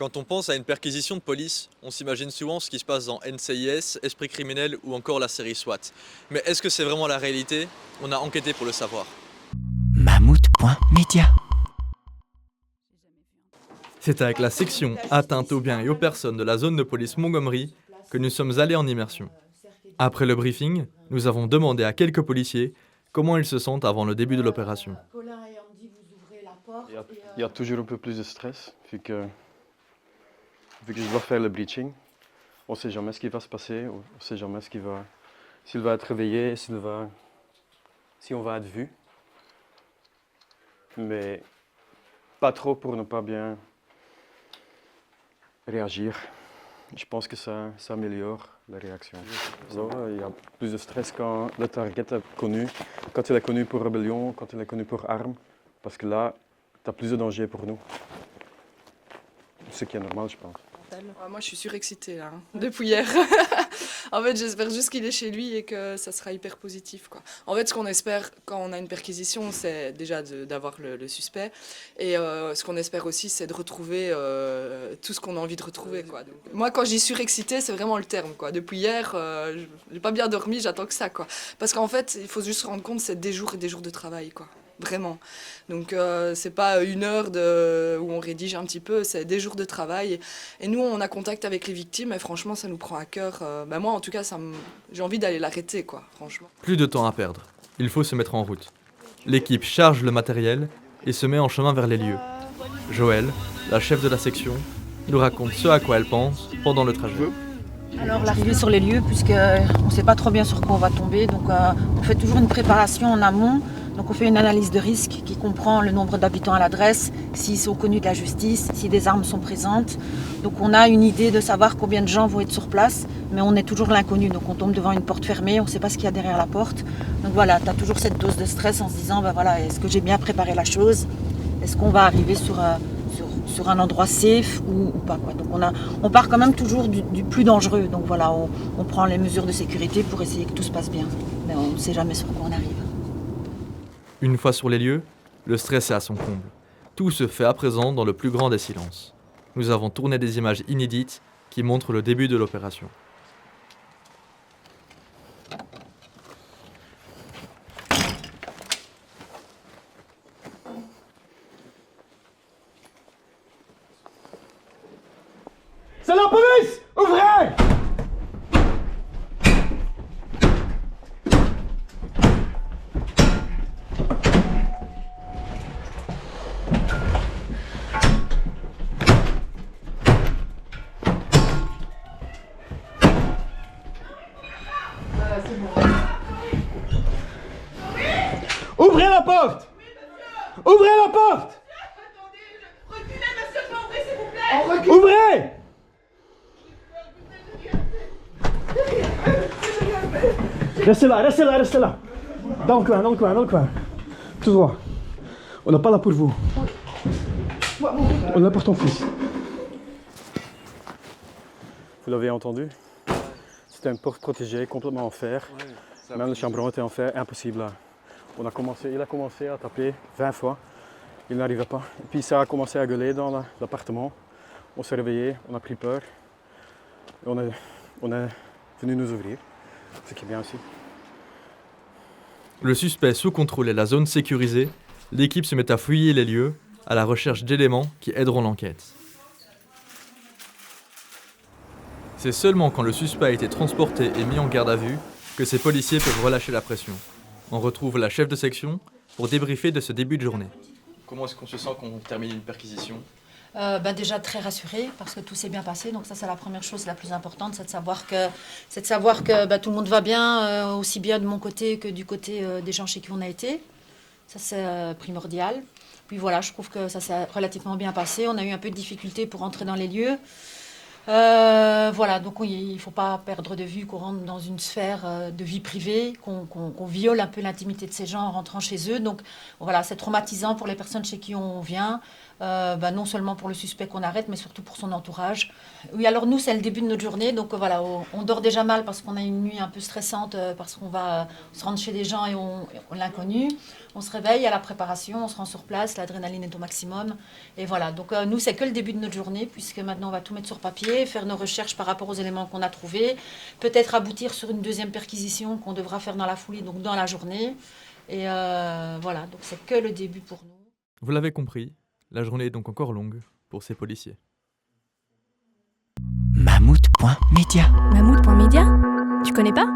Quand on pense à une perquisition de police, on s'imagine souvent ce qui se passe dans NCIS, Esprit criminel ou encore la série SWAT. Mais est-ce que c'est vraiment la réalité? On a enquêté pour le savoir. Mammouth.media. C'est avec la section Atteinte aux biens et aux personnes de la zone de police Montgomery que nous sommes allés en immersion. Après le briefing, nous avons demandé à quelques policiers comment ils se sentent avant le début de l'opération. Il y a toujours un peu plus de stress, vu que je dois faire le bleaching. On ne sait jamais ce qui va se passer, on ne sait jamais s'il va être réveillé, si on va être vu. Mais pas trop pour ne pas bien réagir. Je pense que ça améliore la réaction. Il y a plus de stress quand le target est connu, quand il est connu pour rébellion, quand il est connu pour armes, parce que là, tu as plus de danger pour nous. Ce qui est normal, je pense. Moi, je suis surexcitée là, depuis hier. En fait, j'espère juste qu'il est chez lui et que ça sera hyper positif, quoi. En fait, ce qu'on espère quand on a une perquisition, c'est déjà d'avoir le suspect. Et ce qu'on espère aussi, c'est de retrouver tout ce qu'on a envie de retrouver, quoi. Donc, moi, quand je dis surexcitée, c'est vraiment le terme, quoi. Depuis hier, j'ai pas bien dormi, j'attends que ça, quoi. Parce qu'en fait, il faut juste se rendre compte, c'est des jours et des jours de travail, quoi. Vraiment. Donc c'est pas une heure où on rédige un petit peu, c'est des jours de travail. Et nous, on a contact avec les victimes et franchement, ça nous prend à cœur. Moi, en tout cas, j'ai envie d'aller l'arrêter, quoi, franchement. Plus de temps à perdre, il faut se mettre en route. L'équipe charge le matériel et se met en chemin vers les lieux. Joëlle, la chef de la section, nous raconte ce à quoi elle pense pendant le trajet. Alors l'arrivée sur les lieux, puisqu'on ne sait pas trop bien sur quoi on va tomber, donc on fait toujours une préparation en amont. Donc on fait une analyse de risque qui comprend le nombre d'habitants à l'adresse, s'ils sont connus de la justice, si des armes sont présentes. Donc on a une idée de savoir combien de gens vont être sur place, mais on est toujours l'inconnu. Donc on tombe devant une porte fermée, on ne sait pas ce qu'il y a derrière la porte. Donc voilà, tu as toujours cette dose de stress en se disant, est-ce que j'ai bien préparé la chose? Est-ce qu'on va arriver sur un endroit safe ou pas, quoi. Donc on part quand même toujours du plus dangereux. Donc voilà, on prend les mesures de sécurité pour essayer que tout se passe bien. Mais on ne sait jamais sur quoi on arrive. Une fois sur les lieux, le stress est à son comble. Tout se fait à présent dans le plus grand des silences. Nous avons tourné des images inédites qui montrent le début de l'opération. C'est la police! Ouvrez! Ouvrez la porte! Ouvrez la porte! Reculez, monsieur, je vais ouvrir, s'il vous plaît! Ouvrez! Restez là. Dans le coin. Tout droit. On n'a pas là pour vous. On est là pour ton fils. Vous l'avez entendu? C'était une porte protégée, complètement en fer. Même le chambranle était en fer, impossible là. Il a commencé à taper 20 fois. Il n'arrivait pas. Et puis ça a commencé à gueuler dans l'appartement. On s'est réveillé, on a pris peur. Et on est venu nous ouvrir. Ce qui est bien aussi. Le suspect sous contrôle et la zone sécurisée, l'équipe se met à fouiller les lieux à la recherche d'éléments qui aideront l'enquête. C'est seulement quand le suspect a été transporté et mis en garde à vue que ces policiers peuvent relâcher la pression. On retrouve la chef de section pour débriefer de ce début de journée. Comment est-ce qu'on se sent quand on termine une perquisition? Déjà très rassurée parce que tout s'est bien passé. Donc ça c'est la première chose la plus importante, c'est de savoir que tout le monde va bien, aussi bien de mon côté que du côté des gens chez qui on a été. Ça c'est primordial. Puis voilà, je trouve que ça s'est relativement bien passé. On a eu un peu de difficulté pour entrer dans les lieux. Donc il ne faut pas perdre de vue qu'on rentre dans une sphère de vie privée, qu'on viole un peu l'intimité de ces gens en rentrant chez eux. Donc voilà, c'est traumatisant pour les personnes chez qui on vient. Non seulement pour le suspect qu'on arrête, mais surtout pour son entourage. Oui, alors nous, c'est le début de notre journée, donc voilà, on dort déjà mal parce qu'on a une nuit un peu stressante, parce qu'on va se rendre chez des gens et on l'inconnu. On se réveille à la préparation, on se rend sur place, l'adrénaline est au maximum. Et voilà, donc nous, c'est que le début de notre journée, puisque maintenant, on va tout mettre sur papier, faire nos recherches par rapport aux éléments qu'on a trouvés, peut-être aboutir sur une deuxième perquisition qu'on devra faire dans la foulée, donc dans la journée. Et voilà, donc c'est que le début pour nous. Vous l'avez compris, la journée est donc encore longue pour ces policiers. Mammouth.media. Mammouth.media ? Tu connais pas ?